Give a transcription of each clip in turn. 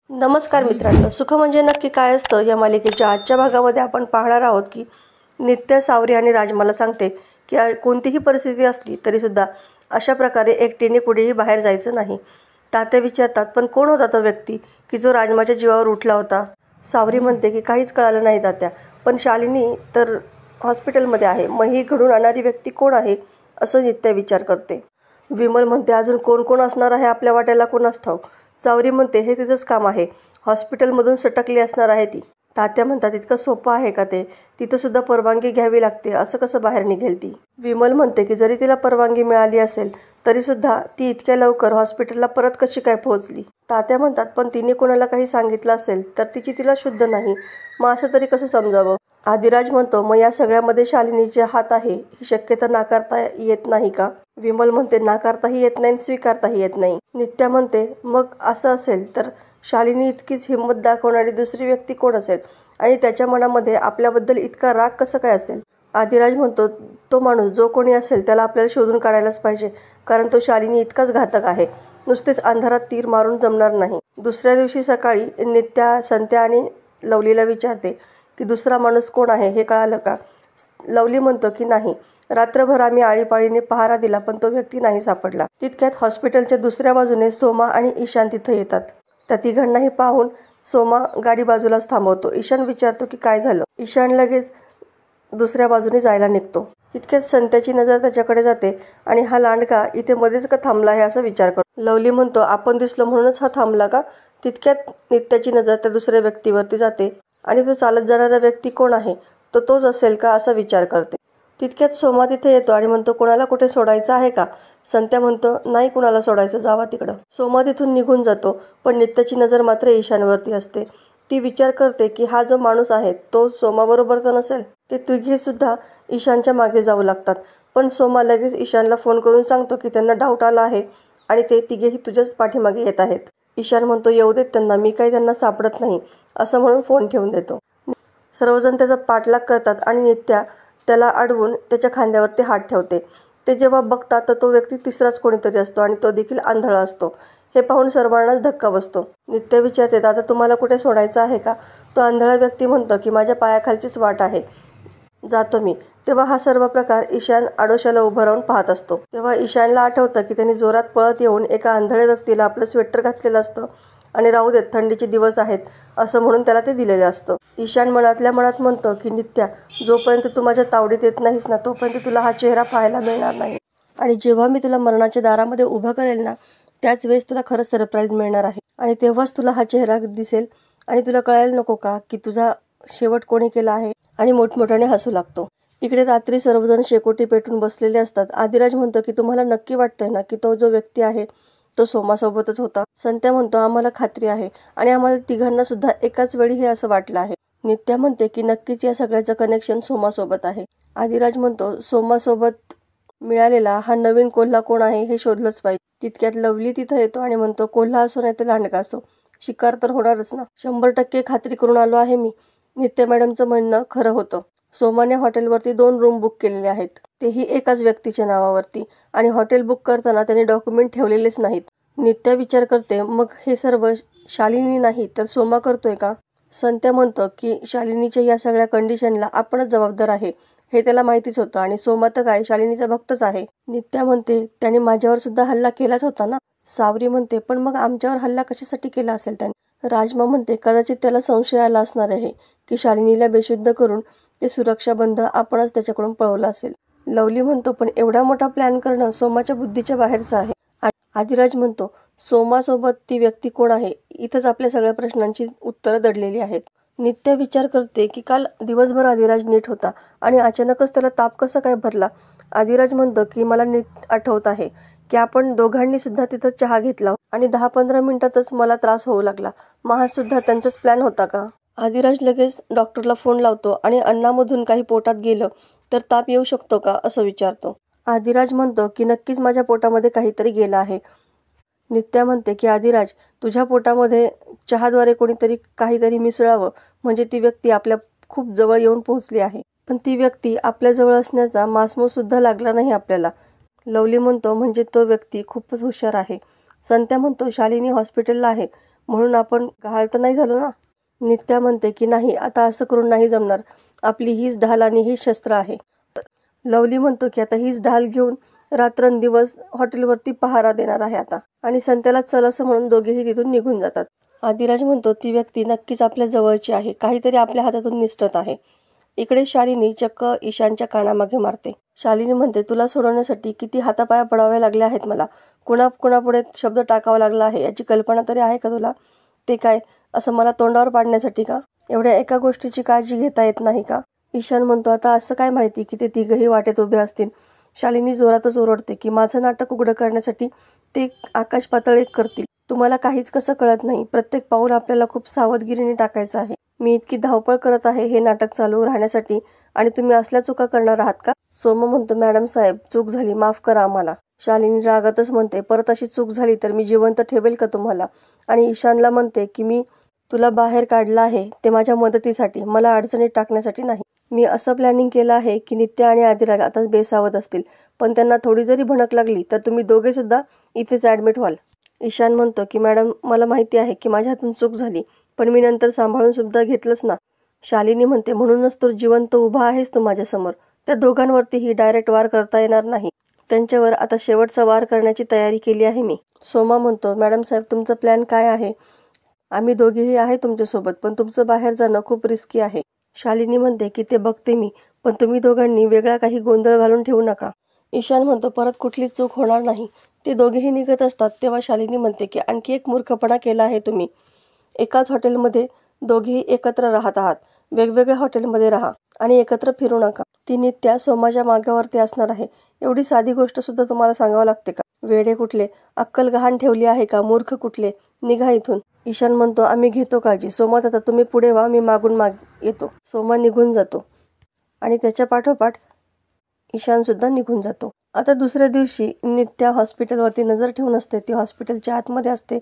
नमस्कार मित्रांनो, सुख म्हणजे नक्की काय असतं या मालिकेच्या आजच्या भागामध्ये आपण पाहणार आहोत की नित्या, सावरी आणि राज मला सांगते की कोणतीही परिस्थिती असली तरीसुद्धा अशा प्रकारे एकटीने कुठेही बाहेर जायचं नाही. तात्या विचारतात, पण कोण होता तो व्यक्ती की जो राजमाच्या जीवावर उठला होता? सावरी म्हणते की काहीच कळालं नाही तात्या, पण शालिनी तर हॉस्पिटलमध्ये आहे. मग ही घडून आणणारी व्यक्ती कोण आहे असं नित्या विचार करते. विमल म्हणते, अजून कोण कोण असणार आहे आपल्या वाट्याला कोणास ठाऊक. सावरी म्हणते, हे तिचंच काम आहे, हॉस्पिटलमधून सटकली असणार आहे ती. तात्या म्हणतात, इतकं सोपं आहे का ते? तिथं सुद्धा परवानगी घ्यावी लागते, असं कसं बाहेर निघेल ती? विमल म्हणते की जरी तिला परवानगी मिळाली असेल तरीसुद्धा ती इतक्या लवकर हॉस्पिटलला परत कशी काय पोहोचली? तात्या म्हणतात, पण तिने कोणाला काही सांगितलं असेल तर तिची तिला शुद्ध नाही, मग असं तरी कसं समजावं? आदिराज म्हणतो, मग या सगळ्यामध्ये शालिनीचे हात आहे ही शक्यता नाकारता येत नाही का? विमल म्हणते, नाकारताही येत नाही, स्वीकारताही येत नाही. नित्या म्हणते, मग असं असेल तर शालिनी इतकीच हिंमत दाखवणारी दुसरी व्यक्ती कोण असेल आणि त्याच्या मनामध्ये आपल्याबद्दल इतका राग कसं काय असेल? आदिराज म्हणतो, तो माणूस जो कोणी असेल त्याला आपल्याला शोधून काढायलाच पाहिजे, कारण तो शालिनी इतकाच घातक आहे. नुसतेच अंधारात तीर मारून जमणार नाही. दुसऱ्या दिवशी सकाळी नित्या संत्या आणि लवलीला विचारते की दुसरा माणूस कोण आहे हे कळालं का? लवली म्हणतो की नाही, रात्रभर आम्ही आळीपाळीने पहारा दिला पण तो व्यक्ती नाही सापडला. तितक्यात हॉस्पिटलच्या दुसऱ्या बाजूने सोमा आणि ईशान तिथं येतात. त्या तिघांनाही पाहून सोमा गाडी बाजूलाच थांबवतो. ईशान विचारतो की काय झालं? ईशान लगेच दुसऱ्या बाजूने जायला निघतो. तितक्यात संत्याची नजर त्याच्याकडे जाते आणि हा लांडगा इथे मध्येच का थांबला आहे असा विचार करतो. लवली म्हणतो, आपण दिसलो म्हणूनच हा थांबला का? तितक्यात नित्याची नजर त्या दुसऱ्या व्यक्तीवरती जाते आणि तो चालत जाणारा व्यक्ती कोण आहे, तो तोच असेल का असा विचार करते. तितक्यात सोमा तिथे येतो आणि म्हणतो, कोणाला कुठे सोडायचं आहे का? संत्या म्हणतो, नाही कुणाला सोडायचं, जावा तिकडं. सोमा तिथून निघून जातो, पण नित्याची नजर मात्र ईशानवरती असते. ती विचार करते की हा जो माणूस आहे तो सोमाबरोबर तर नसेल. ते तिघे सुद्धा ईशानच्या मागे जाऊ लागतात, पण सोमा लगेच ईशानला फोन करून सांगतो की त्यांना डाऊट आला आहे आणि ते तिघेही तुझ्याच पाठीमागे येत आहेत. ईशान म्हणतो, येऊ देत त्यांना, मी काही त्यांना सापडत नाही, असं म्हणून फोन ठेवून देतो. सर्वजण त्याचा पाठलाग करतात आणि नित्या त्याला अडवून त्याच्या खांद्यावरती हात ठेवते. ते जेव्हा बघतात तर तो व्यक्ती तिसराच कोणीतरी असतो आणि तो देखील आंधळा असतो. हे पाहून सर्वांनाच धक्का बसतो. नित्या विचारते, आता तुम्हाला कुठे सोडायचं आहे का? तो आंधळा व्यक्ती म्हणतो की माझ्या पायाखालचीच वाट आहे, जातो मी. तेव्हा हा सर्व प्रकार ईशान आडोशाला उभं राहून पाहत असतो. तेव्हा ईशानला आठवतं की त्यांनी जोरात पळत येऊन एका आंधळ्या व्यक्तीला आपलं स्वेटर घातलेलं असतं आणि राहू देत, थंडीचे दिवस आहेत असं म्हणून त्याला ते दिलेलं असतं. ईशान मनातल्या मनात म्हणतो की नित्या, जोपर्यंत तू माझ्या तावडीत येत नाहीस ना तोपर्यंत तुला हा चेहरा पाहायला मिळणार नाही, आणि जेव्हा मी तुला मरणाच्या दारामध्ये उभं करेल ना त्याच वेळेस तुला खरंच सरप्राईज मिळणार आहे आणि तेव्हाच तुला हा चेहरा दिसेल आणि तुला कळायला नको का की तुझा शेवट कोणी केला आहे? आणि मोठमोठ्याने हसू लागतो. इकडे रात्री सर्वजण शेकोटी पेटून बसलेले असतात. आदिराज म्हणतो की तुम्हाला नक्की वाटतंय ना की तो जो व्यक्ती आहे तो सोमासोबतच होता? संत्या म्हणतो, आम्हाला खात्री आहे आणि आम्हाला तिघांना सुद्धा एकाच वेळी हे असं वाटलं आहे. नित्या म्हणते की नक्कीच या सगळ्याचं कनेक्शन सोमासोबत आहे. आदिराज म्हणतो, सोमासोबत मिळालेला हा नवीन कोल्हा कोण आहे हे शोधलंच पाहिजे. तितक्यात लवली तिथं येतो आणि म्हणतो, कोल्हा असो नाही तर लांडगा असो, शिकार तर होणारच ना. 100% खात्री करून आलो आहे मी. नित्या मॅडमचं म्हणणं खरं होतं. सोमाने हॉटेलवरती 2 रूम बुक केलेले आहेत, तेही एकाच व्यक्तीच्या नावावरती, आणि हॉटेल बुक करताना त्यांनी डॉक्युमेंट ठेवलेलेच नाहीत. नित्या विचार करते, मग हे सर्व शालिनी नाही तर सोमा करतोय का? संत्या म्हणतो की शालिनीच्या या सगळ्या कंडिशनला आपणच जबाबदार आहे, हे त्याला माहितीच होतं, आणि सोमा तर काय शालिनीचा भक्तच आहे. नित्या म्हणते, त्याने माझ्यावर सुद्धा हल्ला केलाच होता ना. सावरी म्हणते, पण मग आमच्यावर हल्ला कशासाठी केला असेल त्याने? राजमा म्हणते, कदाचित त्याला संशय आला असणार आहे की शालिनीला बेशुद्ध करून ते सुरक्षाबंध आपणच त्याच्याकडून पळवलं असेल. लवली म्हणतो, पण एवढा मोठा प्लॅन करणं सोमाच्या बुद्धीच्या बाहेरचं आहे. आदिराज म्हणतो, सोमासोबत ती व्यक्ती कोण आहे? इथंच आपल्या सगळ्या प्रश्नांची उत्तरं दडलेली आहेत. नित्या विचार करते की काल दिवसभर आदिराज नीट होता आणि अचानकच त्याला ताप कसा काय भरला? आदिराज म्हणतो की मला नीट आठवत आहे की आपण दोघांनी सुद्धा तिथं चहा घेतला आणि 10-15 मिनिटातच मला त्रास होऊ लागला. मग हा सुद्धा त्यांचाच प्लॅन होता का? आदिराज लगेच डॉक्टरला फोन लावतो आणि अन्नामधून काही पोटात गेलं तर ताप येऊ शकतो का असं विचारतो. आदिराज म्हणतो की नक्कीच माझ्या पोटामध्ये काहीतरी गेलं आहे. नित्या म्हणते की आदिराज, तुझ्या पोटामध्ये चहाद्वारे कोणीतरी काहीतरी मिसळावं म्हणजे ती व्यक्ती आपल्या खूप जवळ येऊन पोहोचली आहे, पण ती व्यक्ती आपल्या जवळ असण्याचा मासमोस सुद्धा लागला नाही आपल्याला. लवली म्हणतो, म्हणजे तो व्यक्ती खूपच हुशार आहे. संत्या म्हणतो, शालिनी हॉस्पिटलला आहे, म्हणून आपण घायल तर नाही झालो ना. नित्या म्हणते की नाही, आता असं करून नाही जमणार, आपली हीच ढाल आणि हीच शस्त्र आहे. लवली म्हणतो की आता हीच ढाल घेऊन रात्रंदिवस हॉटेलवरती पहारा देणार आहे आता. आणि संत्याला चल असं म्हणून दोघेही तिथून निघून जातात. आदिराज म्हणतो ती व्यक्ती नक्कीच आपल्या जवळची आहे, काहीतरी आपल्या हातातून निसटत आहे. इकडे शालिनी चक्क ईशानच्या कानामागे मारते. शालिनी म्हणते तुला सोडवण्यासाठी किती हातापाया पडावे लागले आहेत मला, कुणापुढे शब्द टाकावा लागला आहे याची कल्पना तरी आहे का तुला? ते काय असं मला तोंडावर पाडण्यासाठी का? एवढ्या एका गोष्टीची काळजी घेता येत नाही का? ईशान म्हणतो आता असं काय माहिती की ते तिघही वाटेत उभे असतील. शालिनी जोरातच ओरडते की माझं नाटक उघडं करण्यासाठी ते आकाश पातळ एक करतील. तुम्हाला काहीच कसं कळत नाही, प्रत्येक पाऊल आपल्याला खूप सावधगिरीने टाकायचं आहे. मी इतकी धावपळ करत आहे हे नाटक चालू राहण्यासाठी आणि तुम्ही असल्या चुका करणार आहात का? सोम म्हणतो मॅडम साहेब चूक झाली, माफ करा आम्हाला. शालिनी रागातच म्हणते परत अशी चूक झाली तर मी जिवंत ठेवेल का तुम्हाला? आणि ईशानला म्हणते की मी तुला बाहेर काढलं आहे ते माझ्या मदतीसाठी, मला अडचणीत टाकण्यासाठी नाही. मी असं प्लॅनिंग केलं आहे की नित्या आणि आदिराज आता बेसावध असतील, पण त्यांना थोडी जरी भणक लागली तर तुम्ही दोघे सुद्धा इथेच ॲडमिट व्हाल. ईशान म्हणतो की मॅडम मला माहिती आहे की माझ्या हातून चूक झाली, पण मी नंतर सांभाळून सुद्धा घेतलंच ना. शालिनी म्हणते म्हणूनच तो जिवंत उभा आहेस तू माझ्यासमोर. त्या दोघांवरतीही डायरेक्ट वार करता येणार नाही, त्यांच्यावर आता शेवटचा वार करण्याची तयारी केली आहे मी. सोमा म्हणतो मॅडम साहेब तुमचं प्लॅन काय आहे? आम्ही दोघेही आहे तुमच्यासोबत, पण तुमचं बाहेर जाणं खूप रिस्की आहे. शालिनी म्हणते की ते बघते मी, पण तुम्ही दोघांनी वेगळा काही गोंधळ घालून ठेवू नका. ईशान म्हणतो परत कुठलीच चूक होणार नाही. ते दोघेही निघत असतात तेव्हा शालिनी म्हणते की आणखी एक मूर्खपणा केला आहे तुम्ही. एकाच हॉटेलमध्ये दोघेही एकत्र राहत आहात, वेगवेगळ्या हॉटेलमध्ये राहा आणि एकत्र फिरू नका. ती नित्या सोमाच्या मागावरती असणार आहे, एवढी साधी गोष्ट सुद्धा तुम्हाला सांगावं लागते का? वेडे कुठले, अक्कल गहाण ठेवली आहे का? मूर्ख कुठले, निघा इथून. ईशान म्हणतो आम्ही घेतो काळजी. सोमा आता तुम्ही पुढे व्हा, मी मागून येतो. सोमा निघून जातो आणि त्याच्या पाठोपाठ ईशान सुद्धा निघून जातो. आता दुसऱ्या दिवशी नित्या हॉस्पिटलवरती नजर ठेवून असते. ती हॉस्पिटलच्या आतमध्ये असते.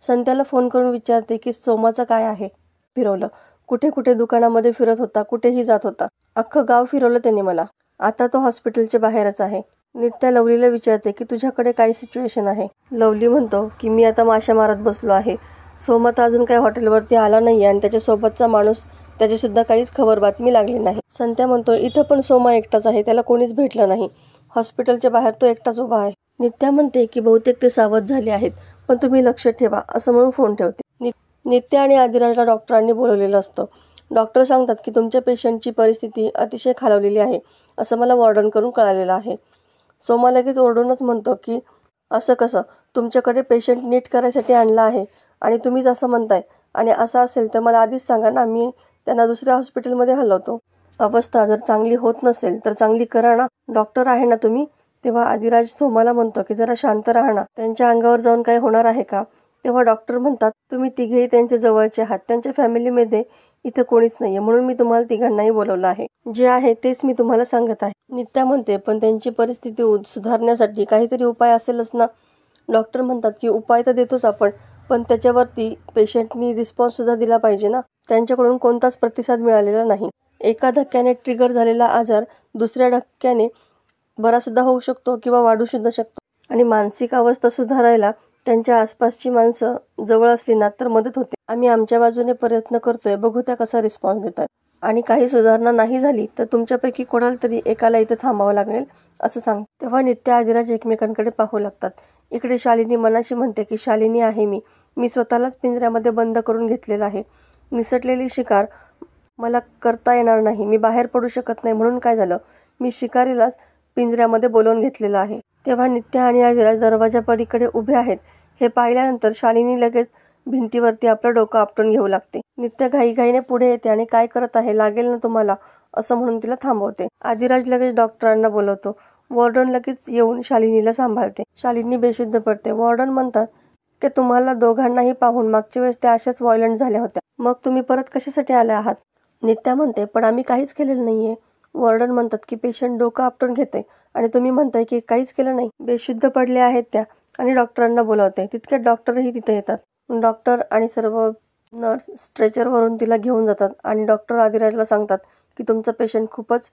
संत्याला फोन करून विचारते की सोमाचं काय आहे. फिरवलं, कुठे कुठे दुकानामध्ये फिरत होता, कुठेही जात होता, अख्खं गाव फिरवलं त्याने मला. आता तो हॉस्पिटलच्या बाहेरच आहे. नित्या लवलीला विचारते की तुझ्याकडे काय सिच्युएशन आहे. लवली म्हणतो की मी आता माशा मारत बसलो आहे. सोमा तर अजून काही हॉटेलवरती आला नाही आणि त्याच्यासोबतचा माणूस त्याची सुद्धा काहीच खबर बातमी लागली नाही. संत्या म्हणतो इथं पण सोमा एकटाच आहे, त्याला कोणीच भेटलं नाही. हॉस्पिटलच्या बाहेर तो एकटाच उभा आहे. नित्या म्हणते की बहुतेक ते सावध झाले आहेत, पण तुम्ही लक्ष ठेवा असं म्हणून फोन ठेवते. नित्या आणि आदिराजला डॉक्टरांनी बोलवलेलं असतं. डॉक्टर सांगतात की तुमच्या पेशंटची परिस्थिती अतिशय खालावलेली आहे असं मला वॉर्डनकडून कळालेलं आहे. सोमा लगेच ओरडूनच म्हणतो की असं कसं, तुमच्याकडे पेशंट नीट करायसाठी आणला आहे आणि तुम्हीच असं म्हणताय, आणि असं असेल तर मला आधीच सांगा ना, मी त्यांना दुसऱ्या हॉस्पिटलमध्ये हलवतो. अवस्था जर चांगली होत नसेल तर चांगली करा ना, डॉक्टर आहे ना तुम्ही. तेव्हा आदिराज सोमाला म्हणतो की जरा शांत राहा ना, त्यांच्या अंगावर जाऊन काय होणार आहे का? तेव्हा डॉक्टर म्हणतात तुम्ही तिघेही त्यांच्या जवळचे आहात, त्यांच्या फॅमिलीमध्ये इथं कोणीच नाहीये, म्हणून मी तुम्हाला तिघांनाही बोलवलं आहे. जे आहे तेच मी तुम्हाला सांगत आहे. नित्या म्हणते पण त्यांची परिस्थिती सुधारण्यासाठी काहीतरी उपाय असेलच ना. डॉक्टर म्हणतात की उपाय तर देतोच आपण, पण त्याच्यावरती पेशंटनी रिस्पॉन्स सुद्धा दिला पाहिजे ना. त्यांच्याकडून कोणताच प्रतिसाद मिळालेला नाही. एका धक्क्याने ट्रिगर झालेला आजार दुसऱ्या धक्क्याने बरा सुद्धा होऊ शकतो किंवा वाढू सुद्धा शकतो. आणि मानसिक अवस्था सुधारायला त्यांच्या आसपासची माणसं जवळ असली ना तर मदत होते. आम्ही आमच्या बाजूने प्रयत्न करतोय, बघू त्या कसा रिस्पॉन्स देतात. आणि काही सुधारणा नाही झाली तर तुमच्यापैकी कोणाला तरी एकाला इथे थांबावं लागेल असं सांग. तेव्हा नित्या आदिराज एकमेकांकडे पाहू लागतात. इकडे शालिनी मनाशी म्हणते की शालिनी आहे मी स्वतःलाच पिंजऱ्यामध्ये बंद करून घेतलेलं आहे. निसटलेली शिकार मला करता येणार नाही, मी बाहेर पडू शकत नाही, म्हणून काय झालं, मी शिकारीलाच पिंजऱ्यामध्ये बोलवून घेतलेलं आहे. तेव्हा नित्या आणि आदिराज दरवाजा पलीकडे उभे आहेत. हे पाहिल्यानंतर शालिनी लगेच भिंतीवरती आपलं डोकं आपटून घेऊ लागते. नित्या घाईघाईने पुढे येते आणि काय करत आहे, लागेल ना तुम्हाला असं म्हणून तिला थांबवते. आदिराज लगेच डॉक्टरांना बोलवतो. वॉर्डन लगेच येऊन शालिनीला सांभाळते. शालिनी बेशुद्ध पडते. वॉर्डन म्हणतात की तुम्हाला दोघांनाही पाहून मागच्या वेळेस त्या अशाच व्हायलंट झाल्या होत्या, मग तुम्ही परत कशासाठी आले आहात? नित्या म्हणते पण आम्ही काहीच केलेलं नाहीये. वॉर्डन म्हणतात की पेशंट डोकं आपटून घेते आणि तुम्ही म्हणताय की काहीच केलं नाही. बेशुद्ध पडले आहेत त्या. आणि डॉक्टरांना बोलावते. तितक्यात डॉक्टरही तिथे येतात. डॉक्टर आणि सर्व नर्स स्ट्रेचरवरून तिला घेऊन जातात आणि डॉक्टर आदिराजला सांगतात की तुमचा पेशंट खूपच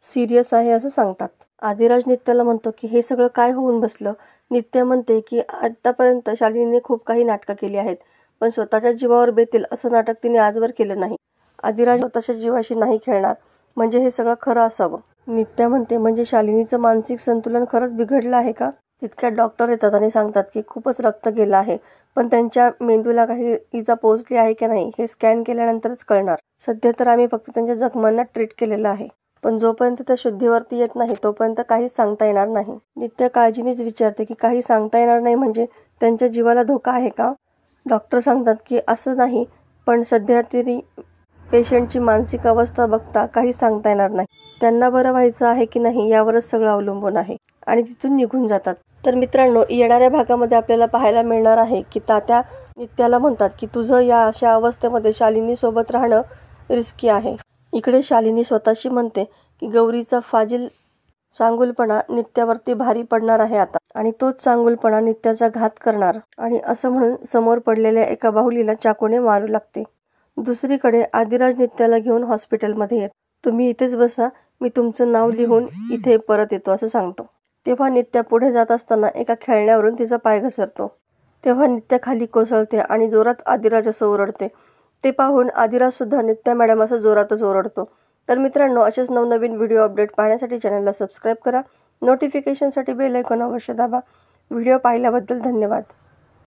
सिरियस आहे असं सांगतात. आदिराज नित्याला म्हणतो की हे सगळं काय होऊन बसलं. नित्या म्हणते की आतापर्यंत शालिनीने खूप काही नाटकं केली आहेत, पण स्वतःच्या जीवावर बेतील असं नाटक तिने आजवर केलं नाही. आदिराज स्वतःच्या जीवाशी नाही खेळणार म्हणजे हे सगळं खरं असावं. नित्या म्हणते, म्हणजे शालिनीचं मानसिक संतुलन खरंच बिघडलं आहे का? तितक्यात डॉक्टर येतात आणि सांगतात की खूपच रक्त गेलं आहे, पण त्यांच्या मेंदूला काही इजा पोहोचली आहे की नाही हे स्कॅन केल्यानंतरच कळणार. सध्या तर आम्ही फक्त त्यांच्या जखमांना ट्रीट केलेलं आहे, पण जोपर्यंत त्या शुद्धीवरती येत नाही तोपर्यंत काहीच सांगता येणार नाही. नित्या काळजीनेच विचारते की काही सांगता येणार नाही म्हणजे त्यांच्या जीवाला धोका आहे का? डॉक्टर सांगतात की असं नाही, पण सध्या तरी पेशंटची मानसिक अवस्था बघता काही सांगता येणार नाही. त्यांना बरं व्हायचं आहे की नाही यावरच सगळं अवलंबून आहे. आणि तिथून निघून जातात. तर मित्रांनो, येणाऱ्या भागामध्ये आपल्याला पाहायला मिळणार आहे की तात्या नित्याला म्हणतात की तुझं या अशा अवस्थेमध्ये शालिनी सोबत राहणं रिस्की आहे. इकडे शालिनी स्वतःशी म्हणते की गौरीचा फाजील चांगुलपणा नित्यावरती भारी पडणार आहे आता, आणि तोच चांगुलपणा नित्याचा घात करणार, आणि असं म्हणून समोर पडलेल्या एका बाहुलीला चाकूने मारू लागते. दुसरीकडे आदिराज नित्याला घेऊन हॉस्पिटलमध्ये येत. तुम्ही इथेच बसा, मी तुमचं नाव लिहून इथे परत येतो असं सांगतो. तेव्हा नित्या पुढे जात असताना एका खेळण्यावरून तिचा पाय घसरतो. तेव्हा नित्या खाली कोसळते आणि जोरात आदिराज असं ओरडते. ते पाहून आदिराज सुद्धा नित्या मॅडम असं जोरातच ओरडतो. तर मित्रांनो, असेच नवनवीन व्हिडिओ अपडेट पाहण्यासाठी चॅनलला सबस्क्राईब करा. नोटिफिकेशनसाठी बेल आयकॉन अवश्य दाबा. व्हिडिओ पाहिल्याबद्दल धन्यवाद.